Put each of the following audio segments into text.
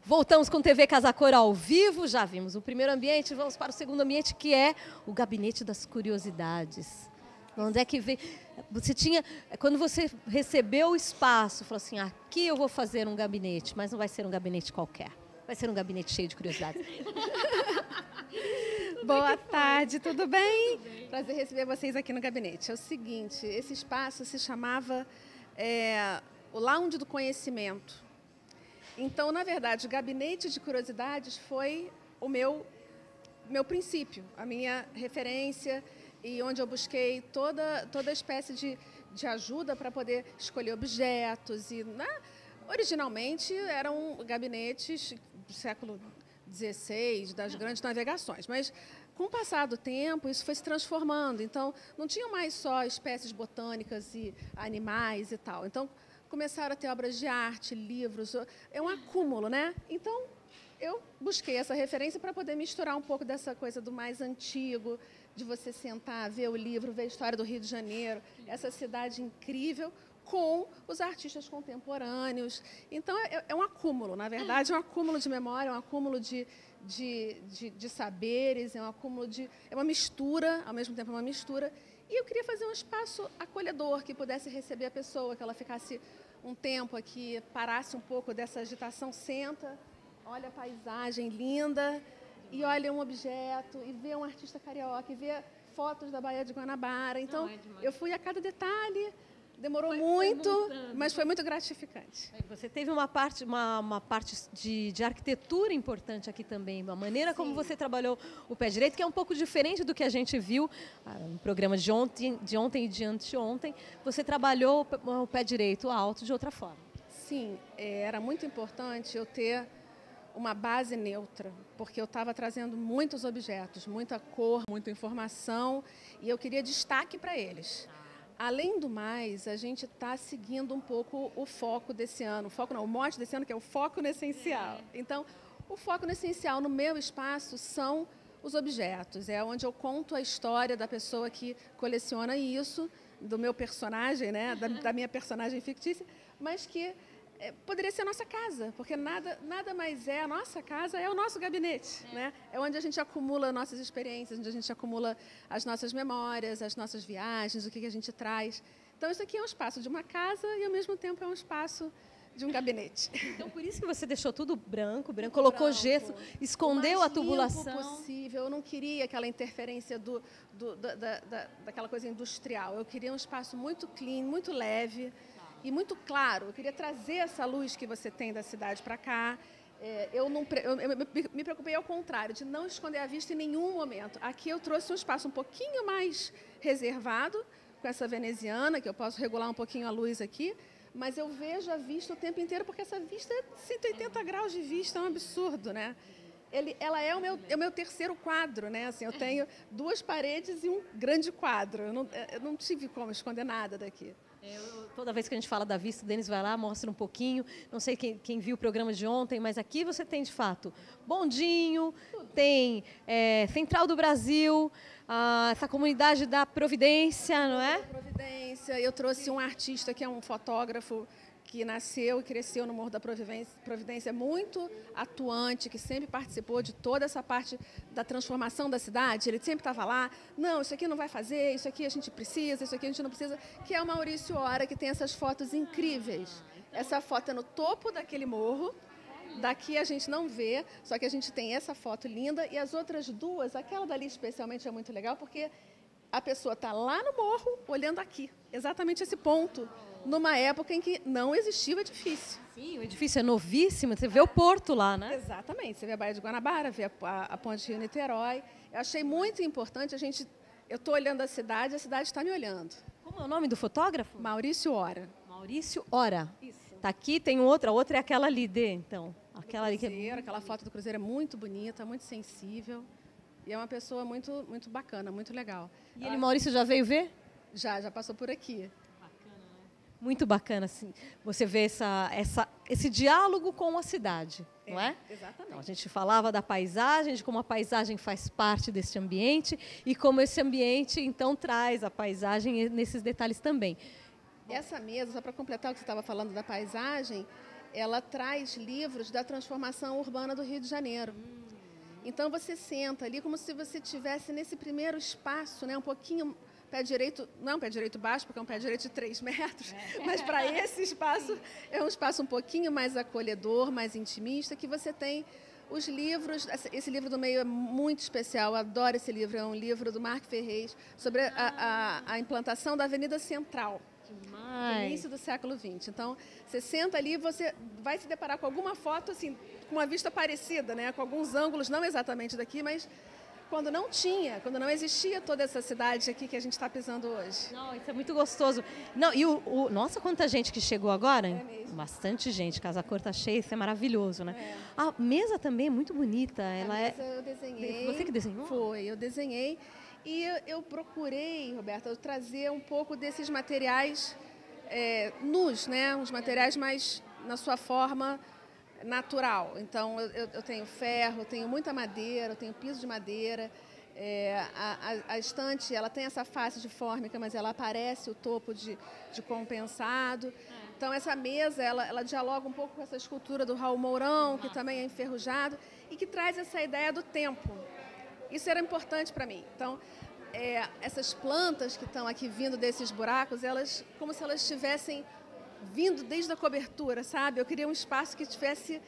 Voltamos com TV Casa Cor ao vivo, já vimos o primeiro ambiente, vamos para o segundo ambiente, que é o Gabinete das Curiosidades. Onde é que veio? Você tinha, quando você recebeu o espaço, falou assim, aqui eu vou fazer um gabinete, mas não vai ser um gabinete qualquer, vai ser um gabinete cheio de curiosidades. Boa tarde, tudo bem? Prazer receber vocês aqui no gabinete. É o seguinte, esse espaço se chamava o Lounge do Conhecimento. Então, na verdade, o Gabinete de Curiosidades foi o meu princípio, a minha referência e onde eu busquei toda espécie de ajuda para poder escolher objetos. E, né, originalmente, eram gabinetes do século XVI, das grandes navegações, mas com o passar do tempo, isso foi se transformando. Então, não tinham mais só espécies botânicas e animais e tal. Então, começaram a ter obras de arte, livros, é um acúmulo, né? Então, eu busquei essa referência para poder misturar um pouco dessa coisa do mais antigo, de você sentar, ver o livro, ver a história do Rio de Janeiro, essa cidade incrível, com os artistas contemporâneos. Então, é um acúmulo, na verdade, é um acúmulo de memória, é um acúmulo de saberes, é um acúmulo é uma mistura, ao mesmo tempo é uma mistura. E eu queria fazer um espaço acolhedor, que pudesse receber a pessoa, que ela ficasse um tempo aqui, parasse um pouco dessa agitação, senta, olha a paisagem linda, e olha um objeto, e vê um artista carioca, e vê fotos da Baía de Guanabara. Então, eu fui a cada detalhe, demorou muito, mas foi muito gratificante. Você teve uma parte de arquitetura importante aqui também, a maneira como você trabalhou o pé direito, que é um pouco diferente do que a gente viu no programa de ontem e de anteontem. Você trabalhou o pé direito alto de outra forma. Sim, era muito importante eu ter uma base neutra, porque eu estava trazendo muitos objetos, muita cor, muita informação, e eu queria destaque para eles. Além do mais, a gente está seguindo um pouco o foco desse ano. O mote desse ano, que é o foco no essencial. Então, o foco no essencial no meu espaço são os objetos. É onde eu conto a história da pessoa que coleciona isso, do meu personagem, né? da minha personagem fictícia, mas que poderia ser a nossa casa, porque nada mais a nossa casa é o nosso gabinete, né? É onde a gente acumula nossas experiências, onde a gente acumula as nossas memórias, as nossas viagens, o que a gente traz. Então, isso aqui é um espaço de uma casa e, ao mesmo tempo, é um espaço de um gabinete. Então, por isso que você deixou tudo branco, colocou gesso, escondeu a tubulação. O mais limpo possível. Eu não queria aquela interferência daquela coisa industrial. Eu queria um espaço muito clean, muito leve, e muito claro. Eu queria trazer essa luz que você tem da cidade para cá. Eu me preocupei ao contrário, de não esconder a vista em nenhum momento. Aqui eu trouxe um espaço um pouquinho mais reservado, com essa veneziana, que eu posso regular um pouquinho a luz aqui, mas eu vejo a vista o tempo inteiro, porque essa vista é 180 graus de vista, é um absurdo, né? Ela é o meu terceiro quadro, né? Assim, eu tenho 2 paredes e um grande quadro. Eu não tive como esconder nada daqui. Toda vez que a gente fala da vista, o Denis vai lá, mostra um pouquinho. Não sei quem viu o programa de ontem, mas aqui você tem, de fato, bondinho, tem Central do Brasil, essa comunidade da Providência, não é? Providência. Eu trouxe um artista que é um fotógrafo que nasceu e cresceu no Morro da Providência, muito atuante, que sempre participou de toda essa parte da transformação da cidade. Ele sempre estava lá, não, isso aqui não vai fazer, isso aqui a gente precisa, isso aqui a gente não precisa, que é o Maurício Hora, que tem essas fotos incríveis. Essa foto é no topo daquele morro, daqui a gente não vê, só que a gente tem essa foto linda, e as outras 2, aquela dali especialmente é muito legal, porque a pessoa está lá no morro, olhando aqui, exatamente esse ponto, numa época em que não existia o edifício. Sim, o edifício é novíssimo, você vê o porto lá, né? Exatamente, você vê a Baía de Guanabara, vê a Ponte Rio-Niterói. Eu achei muito importante, eu estou olhando a cidade está me olhando. Como é o nome do fotógrafo? Maurício Hora. Maurício Hora. Isso. Tá aqui, tem outra, a outra é aquela ali, então. Aquela ali que aquela foto do cruzeiro é muito bonita, muito sensível, e é uma pessoa muito, muito bacana, muito legal. E ele, Maurício, já veio ver? Já passou por aqui. Muito bacana, assim, você vê esse diálogo com a cidade, não é? Exatamente. Então, a gente falava da paisagem, de como a paisagem faz parte desse ambiente e como esse ambiente, então, traz a paisagem nesses detalhes também. Essa mesa, só para completar o que você estava falando da paisagem, ela traz livros da transformação urbana do Rio de Janeiro. Então você senta ali como se você estivesse nesse primeiro espaço, né, um pouquinho pé direito, não é um pé direito baixo, porque é um pé direito de 3 metros, mas para esse espaço é um espaço um pouquinho mais acolhedor, mais intimista, que você tem os livros. Esse livro do meio é muito especial, eu adoro esse livro, é um livro do Marc Ferrez, sobre a implantação da Avenida Central. No início do século XX. Então, você senta ali e você vai se deparar com alguma foto, assim, com uma vista parecida, né? Com alguns ângulos, não exatamente daqui, mas quando não existia toda essa cidade aqui que a gente está pisando hoje. Não, isso é muito gostoso. Não, e nossa, quanta gente que chegou agora, hein? É mesmo. Bastante gente, Casa Cor tá cheia, isso é maravilhoso, né? É. A mesa também é muito bonita. Mesa eu desenhei. Você que desenhou? Foi, eu desenhei. E eu procurei, Roberta, trazer um pouco desses materiais nus, né? Os materiais mais na sua forma natural. Então, eu tenho ferro, tenho muita madeira, eu tenho piso de madeira. A estante, ela tem essa face de fórmica, mas ela aparece o topo de compensado. Então, essa mesa, ela dialoga um pouco com essa escultura do Raul Mourão, que também é enferrujado, e que traz essa ideia do tempo. Isso era importante para mim. Então, essas plantas que estão aqui vindo desses buracos, elas como se elas estivessem vindo desde a cobertura, sabe? Eu queria um espaço que tivesse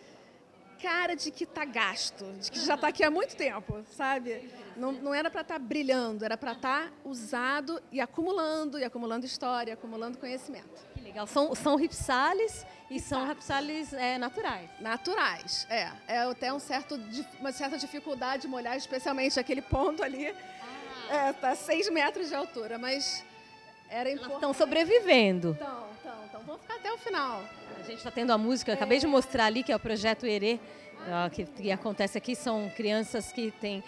cara de que está gasto, de que já está aqui há muito tempo, sabe? Não era para estar brilhando, era para estar usado e acumulando história, acumulando conhecimento. Que legal. São ripsales e são ripsales naturais. Naturais, É até uma certa dificuldade de molhar, especialmente aquele ponto ali. Está a 6 metros de altura, mas era importante. Elas estão sobrevivendo. Então, vamos ficar até o final. A gente está tendo a música, eu acabei de mostrar ali, que é o Projeto Herê, que acontece aqui, são crianças que têm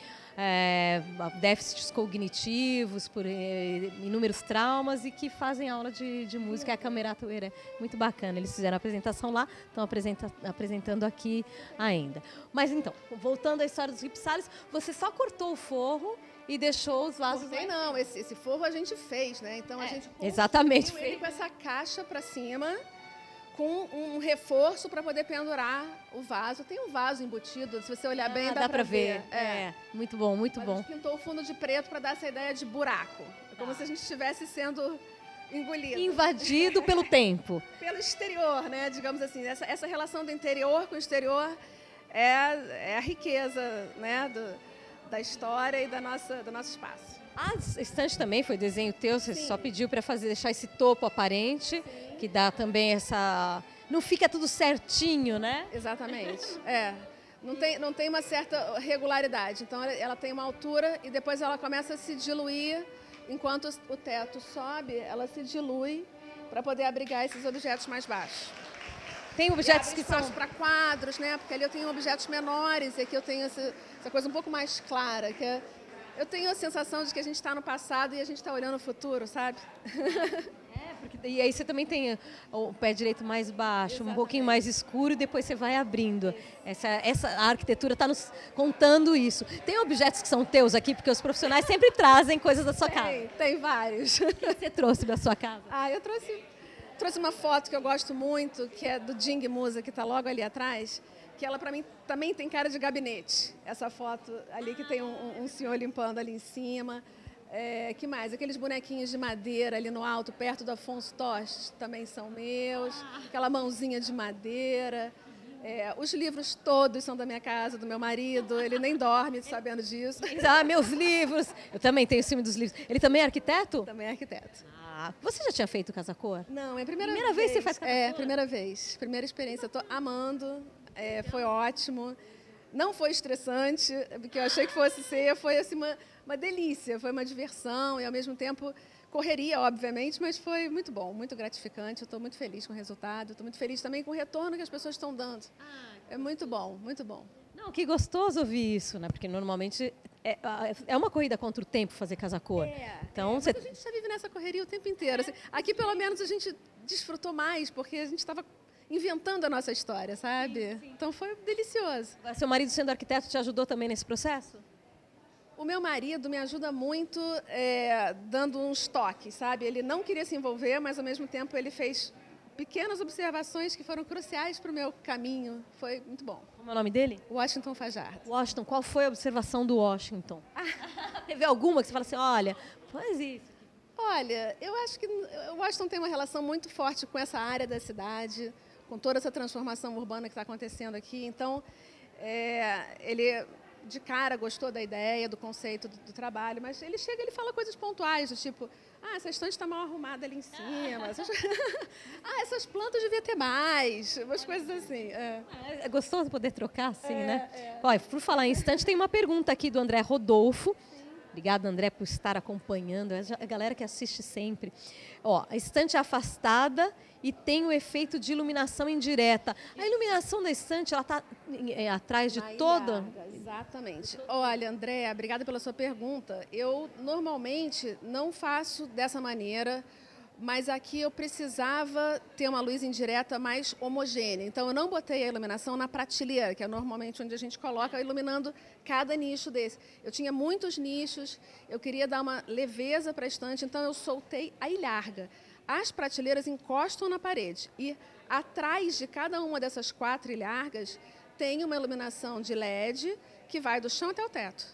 déficits cognitivos por inúmeros traumas e que fazem aula de música, é a Camerata Herê. Muito bacana, eles fizeram a apresentação lá, estão apresentando aqui ainda. Mas então, voltando à história dos ripsales, você só cortou o forro e deixou os vasos... Não, esse forro a gente fez, né? Então a gente exatamente ele com essa caixa para cima, com um reforço para poder pendurar o vaso. Tem um vaso embutido, se você olhar bem, dá para ver. Muito bom, muito bom. A gente pintou o fundo de preto para dar essa ideia de buraco. É como se a gente estivesse sendo engolido. Invadido pelo tempo. Pelo exterior, né? Digamos assim, essa relação do interior com o exterior é a riqueza, né? Da história e do nosso espaço. A estante também foi desenho teu, você só pediu para deixar esse topo aparente, que dá também essa... Não fica tudo certinho, né? Exatamente, Não tem uma certa regularidade, então ela tem uma altura e depois ela começa a se diluir, enquanto o teto sobe, ela se dilui para poder abrigar esses objetos mais baixos. Tem objetos que são para quadros, né? Porque ali eu tenho objetos menores e aqui eu tenho essa coisa um pouco mais clara, que eu tenho a sensação de que a gente está no passado e a gente está olhando o futuro, sabe? E aí você também tem o pé direito mais baixo, exatamente, um pouquinho mais escuro, e depois você vai abrindo. A arquitetura está nos contando isso. Tem objetos que são teus aqui, porque os profissionais sempre trazem coisas da sua casa. Tem vários. O que você trouxe da sua casa? Eu trouxe uma foto que eu gosto muito, que é do Jing Musa, que está logo ali atrás, que ela, para mim, também tem cara de gabinete. Essa foto ali que tem um senhor limpando ali em cima. Que mais? Aqueles bonequinhos de madeira ali no alto, perto do Afonso Tostes, também são meus. Aquela mãozinha de madeira. Os livros todos são da minha casa, do meu marido. Ele nem dorme sabendo disso. Meus livros! Eu também tenho ciúme dos livros. Ele também é arquiteto? Também é arquiteto. Você já tinha feito Casa Cor? Não, é a primeira vez. Primeira vez que você faz Casa Cor? Primeira vez. Primeira experiência. Eu estou amando. Foi ótimo. Não foi estressante, porque eu achei que fosse ser. Foi assim, uma delícia. Foi uma diversão e, ao mesmo tempo, correria, obviamente, mas foi muito bom, muito gratificante. Eu estou muito feliz com o resultado. Estou muito feliz também com o retorno que as pessoas estão dando. É muito bom, muito bom. Não, que gostoso ouvir isso, né? Porque normalmente é uma corrida contra o tempo fazer Casa Cor. Então, mas a gente já vive nessa correria o tempo inteiro. Assim, aqui, pelo menos, a gente desfrutou mais, porque a gente estava inventando a nossa história, sabe? Sim. Então, foi delicioso. Seu marido, sendo arquiteto, te ajudou também nesse processo? O meu marido me ajuda muito dando uns toques, sabe? Ele não queria se envolver, mas, ao mesmo tempo, ele fez pequenas observações que foram cruciais para o meu caminho. Foi muito bom. Como é o nome dele? Washington Fajardo. Washington, qual foi a observação do Washington? Teve alguma que você fala assim, olha, faz isso. Olha, eu acho que o Washington tem uma relação muito forte com essa área da cidade, com toda essa transformação urbana que está acontecendo aqui. Então, ele de cara gostou da ideia, do conceito do trabalho, mas ele chega e ele fala coisas pontuais, do tipo, essa estante está mal arrumada ali em cima, essas plantas devia ter mais, umas coisas assim. É gostoso poder trocar assim, né? Olha, por falar em estante, tem uma pergunta aqui do André Rodolfo. Obrigada, André, por estar acompanhando. A galera que assiste sempre. Ó, a estante é afastada e tem o efeito de iluminação indireta. A iluminação da estante, ela está atrás de toda... Exatamente. Olha, André, obrigada pela sua pergunta. Eu, normalmente, não faço dessa maneira, mas aqui eu precisava ter uma luz indireta mais homogênea. Então, eu não botei a iluminação na prateleira, que é normalmente onde a gente coloca, iluminando cada nicho desse. Eu tinha muitos nichos, eu queria dar uma leveza para a estante, então eu soltei a ilharga. As prateleiras encostam na parede e atrás de cada uma dessas 4 ilhargas tem uma iluminação de LED que vai do chão até o teto,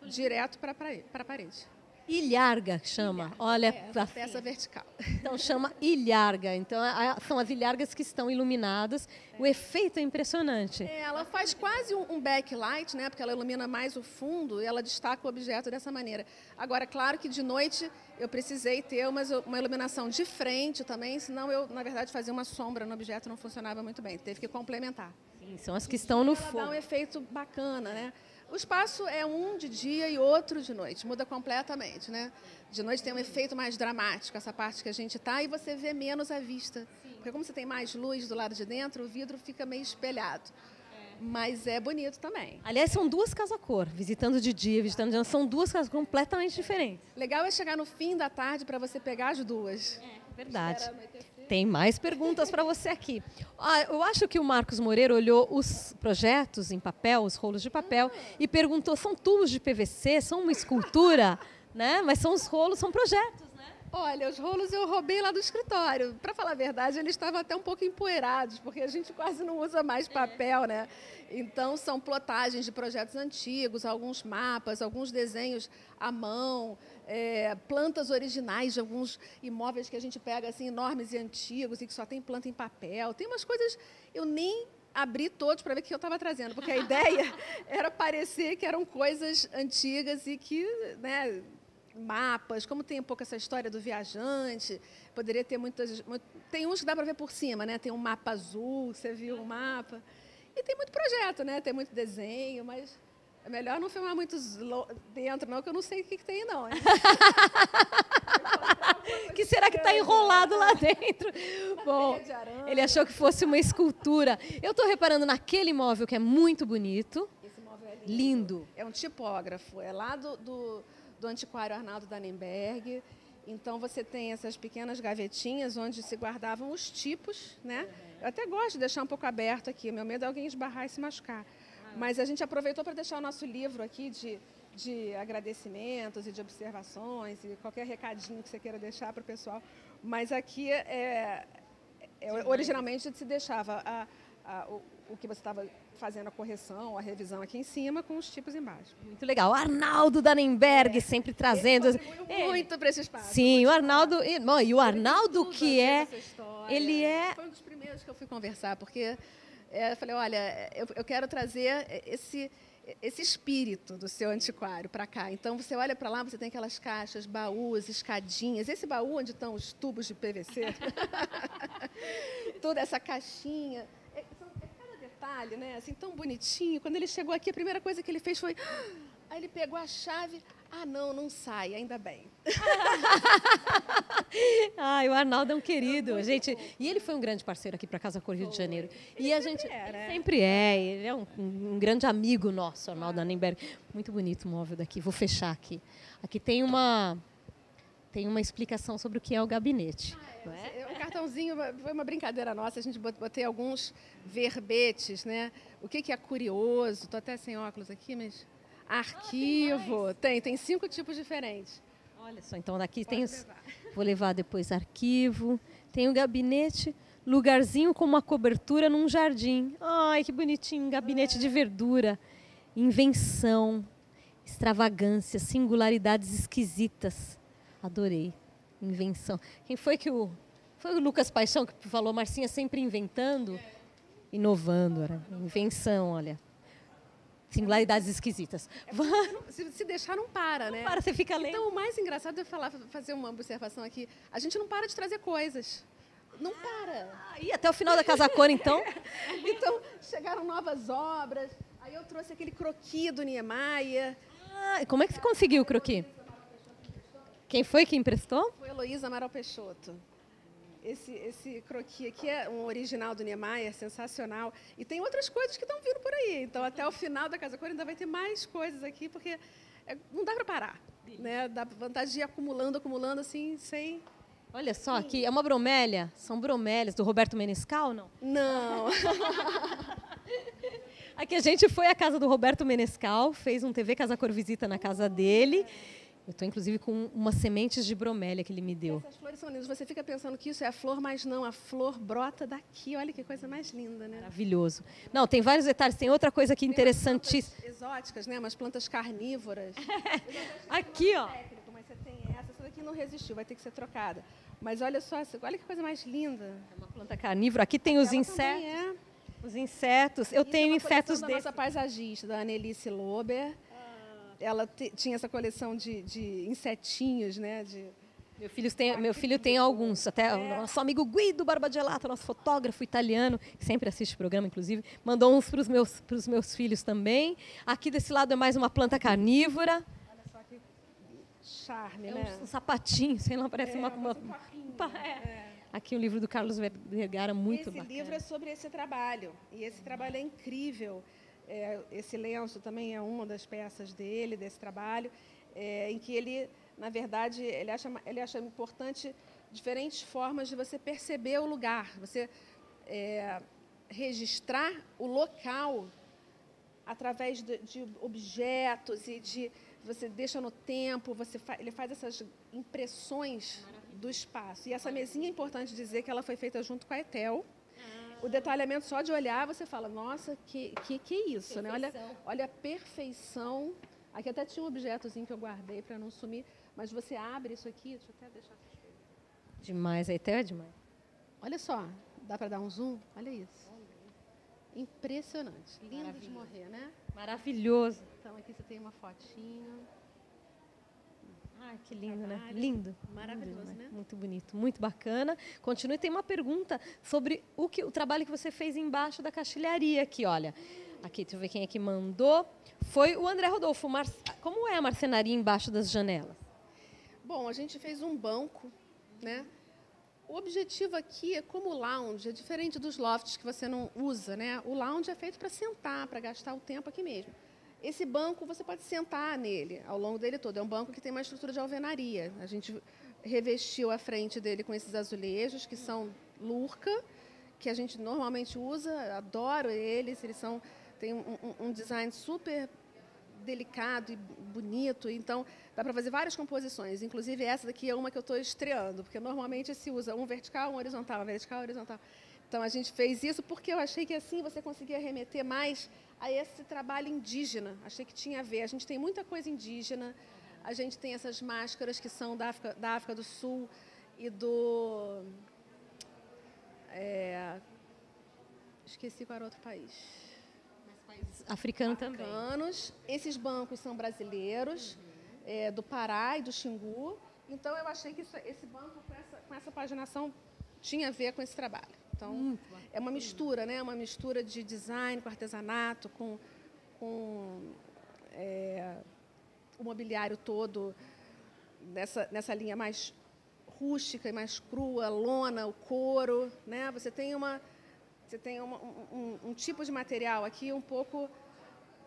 direto para a parede. Ilharga chama, olha a peça vertical. Então chama ilharga, então são as ilhargas que estão iluminadas, o efeito é impressionante. Ela faz quase um backlight, né, porque ela ilumina mais o fundo e ela destaca o objeto dessa maneira. Agora, claro que de noite eu precisei ter uma iluminação de frente também, senão eu, na verdade, fazia uma sombra no objeto, não funcionava muito bem, teve que complementar. Sim, são as que estão no fogo. Dá um efeito bacana, né? O espaço é um de dia e outro de noite, muda completamente, né? De noite tem um efeito mais dramático, essa parte que a gente está, e você vê menos à vista. Porque como você tem mais luz do lado de dentro, o vidro fica meio espelhado. Mas é bonito também. Aliás, são 2 casa-cor, visitando de dia, visitando de noite, são 2 casas completamente diferentes. Legal é chegar no fim da tarde para você pegar as 2. Verdade. Tem mais perguntas para você aqui. Eu acho que o Marcos Moreira olhou os projetos em papel, os rolos de papel, e perguntou, são tubos de PVC, são uma escultura? Né? Mas são os rolos, são projetos, né? Olha, os rolos eu roubei lá do escritório. Para falar a verdade, eles estavam até um pouco empoeirados, porque a gente quase não usa mais papel, né? Então, são plotagens de projetos antigos, alguns mapas, alguns desenhos à mão, plantas originais de alguns imóveis que a gente pega assim, enormes e antigos e que só tem planta em papel. Tem umas coisas, eu nem abri todos para ver o que eu estava trazendo, porque a ideia era parecer que eram coisas antigas e que, né, mapas, como tem um pouco essa história do viajante, poderia ter tem uns que dá para ver por cima, né? Tem um mapa azul, você viu o mapa. E tem muito projeto, né? Tem muito desenho, mas é melhor não filmar muito dentro, não, que eu não sei o que tem, não. Que será que está enrolado lá dentro? Bom, ele achou que fosse uma escultura. Eu estou reparando naquele móvel que é muito bonito. Esse móvel é lindo. É um tipógrafo, é lá do antiquário Arnaldo Dannenberg. Então, você tem essas pequenas gavetinhas onde se guardavam os tipos, né? Eu até gosto de deixar um pouco aberto aqui, meu medo é alguém esbarrar e se machucar. Mas a gente aproveitou para deixar o nosso livro aqui de agradecimentos e de observações e qualquer recadinho que você queira deixar para o pessoal. Mas aqui, originalmente, se deixava o que você estava fazendo a correção, a revisão aqui em cima, com os tipos embaixo. Muito legal. O Arnaldo Dannenberg sempre trazendo... muito para esse espaço. Sim, o Arnaldo... E o Arnaldo que ele é... Foi um dos primeiros que eu fui conversar, porque eu falei, olha, eu quero trazer esse espírito do seu antiquário para cá. Então, você olha para lá, você tem aquelas caixas, baús, escadinhas. Esse baú onde estão os tubos de PVC, toda essa caixinha... detalhe, né? Assim, tão bonitinho. Quando ele chegou aqui, a primeira coisa que ele fez foi... Aí ele pegou a chave. Não sai, ainda bem. O Arnaldo é um querido, gente. E ele foi um grande parceiro aqui para Casa Cor Rio de Janeiro. E a gente sempre é. Ele é um grande amigo nosso, Arnaldo Dannenberg. Muito bonito o móvel daqui. Vou fechar aqui. Aqui tem uma explicação sobre o que é o gabinete. O cartãozinho foi uma brincadeira nossa, a gente botei alguns verbetes, né? O que é curioso, estou até sem óculos aqui, mas... Arquivo, tem 5 tipos diferentes. Olha só, então daqui tem vou levar depois arquivo, tem o gabinete lugarzinho com uma cobertura num jardim. Ai, que bonitinho, gabinete de verdura. Invenção, extravagância, singularidades esquisitas. Adorei. Invenção. Quem foi que o... Foi o Lucas Paixão que falou, Marcinha sempre inventando, inovando. Era invenção, olha. Singularidades esquisitas. Se deixar, não para, né? Não para, você fica lendo. Então, o mais engraçado é fazer uma observação aqui. A gente não para de trazer coisas. Não para. E até o final da Casa Cor, então? Então, chegaram novas obras. Aí eu trouxe aquele croquis do Niemeyer. Ah, como é que você conseguiu o croquis? Quem foi que emprestou? Foi Heloísa Amaral Peixoto. Esse croquis aqui é um original do Niemeyer, sensacional. E tem outras coisas que estão vindo por aí. Então, até o final da Casa Cor ainda vai ter mais coisas aqui, porque não dá para parar. Né? Dá vontade de ir acumulando, assim, sem... Olha só, aqui é uma bromélia. São bromélias do Roberto Menescal, não? Não. Aqui a gente foi à casa do Roberto Menescal, fez um TV Casa Cor Visita na casa dele. Eu estou, inclusive, com umas sementes de bromélia que ele me deu. Essas flores são lindas. Você fica pensando que isso é a flor, mas não. A flor brota daqui. Olha que coisa mais linda, né? Maravilhoso. Não, tem vários detalhes. Tem outra coisa aqui interessantíssima. Exóticas, né? Umas plantas carnívoras. Aqui, ó. Técnico, mas você tem essa daqui não resistiu, vai ter que ser trocada. Mas olha só, olha que coisa mais linda. É uma planta carnívora. Aqui tem os insetos. Os insetos. Eu tenho insetos da nossa paisagista, da Annelise Lober. Ela tinha essa coleção de insetinhos, né? Meu filho tem alguns. Até o nosso amigo Guido Barbagelato, nosso fotógrafo italiano, que sempre assiste o programa, inclusive, mandou uns para os meus filhos também. Aqui desse lado é mais uma planta carnívora. Olha só que charme, né? Um sapatinho, sei lá, parece uma Aqui o livro do Carlos Vergara, muito bacana. Esse livro é sobre esse trabalho. E esse trabalho é incrível. Esse lenço também é uma das peças dele, desse trabalho, em que ele, na verdade, ele acha importante diferentes formas de você perceber o lugar, você registrar o local através de objetos e você deixa no tempo, ele faz essas impressões do espaço. E essa mesinha é importante dizer que ela foi feita junto com a Etel. O detalhamento, só de olhar, você fala, nossa, que é isso, né? Olha a perfeição. Aqui até tinha um objetozinho que eu guardei para não sumir, mas você abre isso aqui, deixa eu até deixar. Demais, a Etel é demais. Olha só, dá para dar um zoom? Olha isso. Impressionante. Lindo de morrer, né? Maravilhoso. Então, aqui você tem uma fotinho. Ai, que lindo, né? Lindo. Maravilhoso, lindo, né? Muito bonito, muito bacana. Continue, tem uma pergunta sobre o trabalho que você fez embaixo da caixilharia aqui, olha. Aqui, deixa eu ver quem é que mandou. Foi o André Rodolfo. Como é a marcenaria embaixo das janelas? Bom, a gente fez um banco, né? O objetivo aqui é como o lounge, é diferente dos lofts que você não usa, né? O lounge é feito para sentar, para gastar o tempo aqui mesmo. Esse banco, você pode sentar nele ao longo dele todo. É um banco que tem uma estrutura de alvenaria. A gente revestiu a frente dele com esses azulejos, que são Lurca, que a gente normalmente usa. Adoro eles. Têm um design super delicado e bonito. Então, dá para fazer várias composições. Inclusive, essa daqui é uma que eu estou estreando, porque normalmente se usa um vertical, um horizontal, um vertical, um horizontal. Então, a gente fez isso porque eu achei que assim você conseguia remeter mais a esse trabalho indígena. Achei que tinha a ver. A gente tem muita coisa indígena, a gente tem essas máscaras que são da África do Sul e do... esqueci qual era outro país. Africano também. Africanos. Esses bancos são brasileiros, do Pará e do Xingu. Então, eu achei que esse banco, com essa paginação, tinha a ver com esse trabalho. Então, é uma mistura, né? Uma mistura de design com artesanato, com o mobiliário todo nessa linha mais rústica e mais crua, lona, o couro, né? Você tem um tipo de material aqui um pouco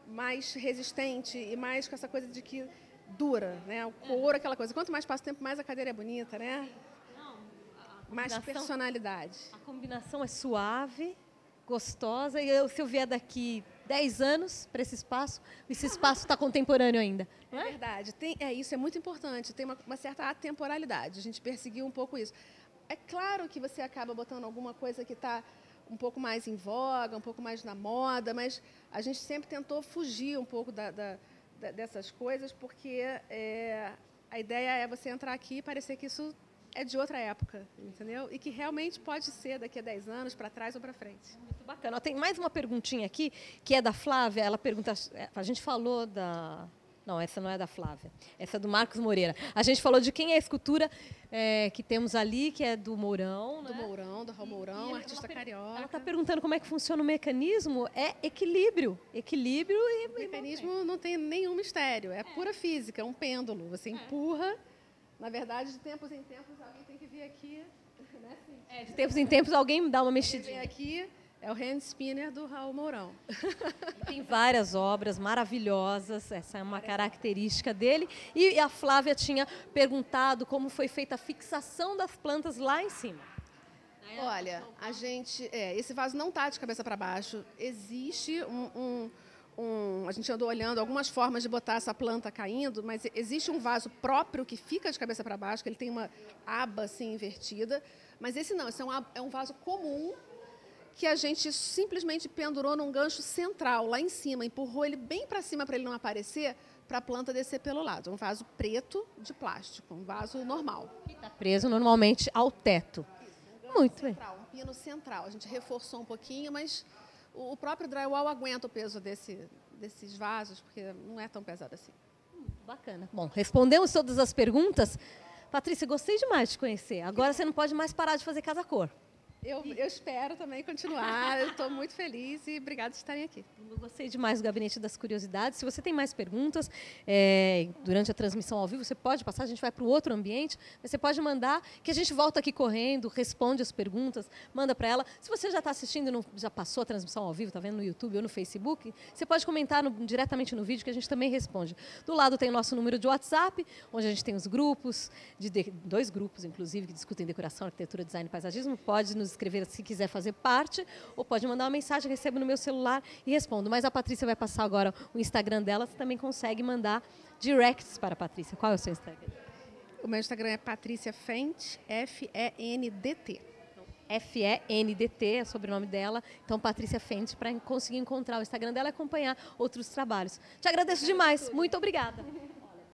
mais resistente e mais com essa coisa de que dura, né? O couro, aquela coisa. Quanto mais passa o tempo, mais a cadeira é bonita, né? Mais personalidade. A combinação é suave, gostosa. E se eu vier daqui 10 anos para esse espaço está contemporâneo ainda. Não é verdade. Isso é muito importante. Tem uma certa atemporalidade. A gente perseguiu um pouco isso. É claro que você acaba botando alguma coisa que está um pouco mais em voga, um pouco mais na moda, mas a gente sempre tentou fugir um pouco dessas coisas, porque a ideia é você entrar aqui e parecer que isso é de outra época, entendeu? E que realmente pode ser daqui a 10 anos, para trás ou para frente. Muito bacana. Tem mais uma perguntinha aqui, que é da Flávia. Ela pergunta... A gente falou da... Não, essa não é da Flávia. Essa é do Marcos Moreira. A gente falou de quem é a escultura que temos ali, que é do Mourão. Do Mourão, do Raul Mourão, artista carioca. Ela está perguntando como é que funciona o mecanismo. É equilíbrio. Equilíbrio e... O mecanismo não tem nenhum mistério. É pura física, é um pêndulo. Você empurra. Na verdade, de tempos em tempos, alguém tem que vir aqui. Né? De tempos em tempos, alguém dá uma mexidinha. Vem aqui, é o hand spinner do Raul Mourão. Tem várias obras maravilhosas, essa é uma característica dele. E a Flávia tinha perguntado como foi feita a fixação das plantas lá em cima. Olha, a gente... esse vaso não está de cabeça para baixo. Existe a gente andou olhando algumas formas de botar essa planta caindo, mas existe um vaso próprio que fica de cabeça para baixo, que ele tem uma aba assim invertida. Mas esse não, esse é um vaso comum que a gente simplesmente pendurou num gancho central, lá em cima, empurrou ele bem para cima para ele não aparecer, para a planta descer pelo lado. Um vaso preto de plástico, um vaso normal. E está preso normalmente ao teto. Isso, muito central, bem. Um pino central. A gente reforçou um pouquinho, mas o próprio drywall aguenta o peso desses vasos, porque não é tão pesado assim. Bacana. Bom, respondemos todas as perguntas. Patrícia, gostei demais de te conhecer. Agora você não pode mais parar de fazer casa-cor. Eu espero também continuar. Eu estou muito feliz e obrigada por estarem aqui. Eu gostei demais do Gabinete das Curiosidades. Se você tem mais perguntas, durante a transmissão ao vivo, você pode passar, a gente vai para o outro ambiente, mas você pode mandar, que a gente volta aqui correndo, responde as perguntas, manda para ela. Se você já está assistindo, já passou a transmissão ao vivo, está vendo no YouTube ou no Facebook, você pode comentar diretamente no vídeo, que a gente também responde. Do lado tem o nosso número de WhatsApp, onde a gente tem os grupos, 2 grupos, inclusive, que discutem decoração, arquitetura, design e paisagismo. Pode nos escrever se quiser fazer parte, ou pode mandar uma mensagem, recebo no meu celular e respondo. Mas a Patrícia vai passar agora o Instagram dela, você também consegue mandar directs para a Patrícia. Qual é o seu Instagram? O meu Instagram é Patrícia Fendt, F-E-N-D-T. F-E-N-D-T é o sobrenome dela. Então, Patrícia Fendt, para conseguir encontrar o Instagram dela e acompanhar outros trabalhos. Te agradeço demais. Muito obrigada.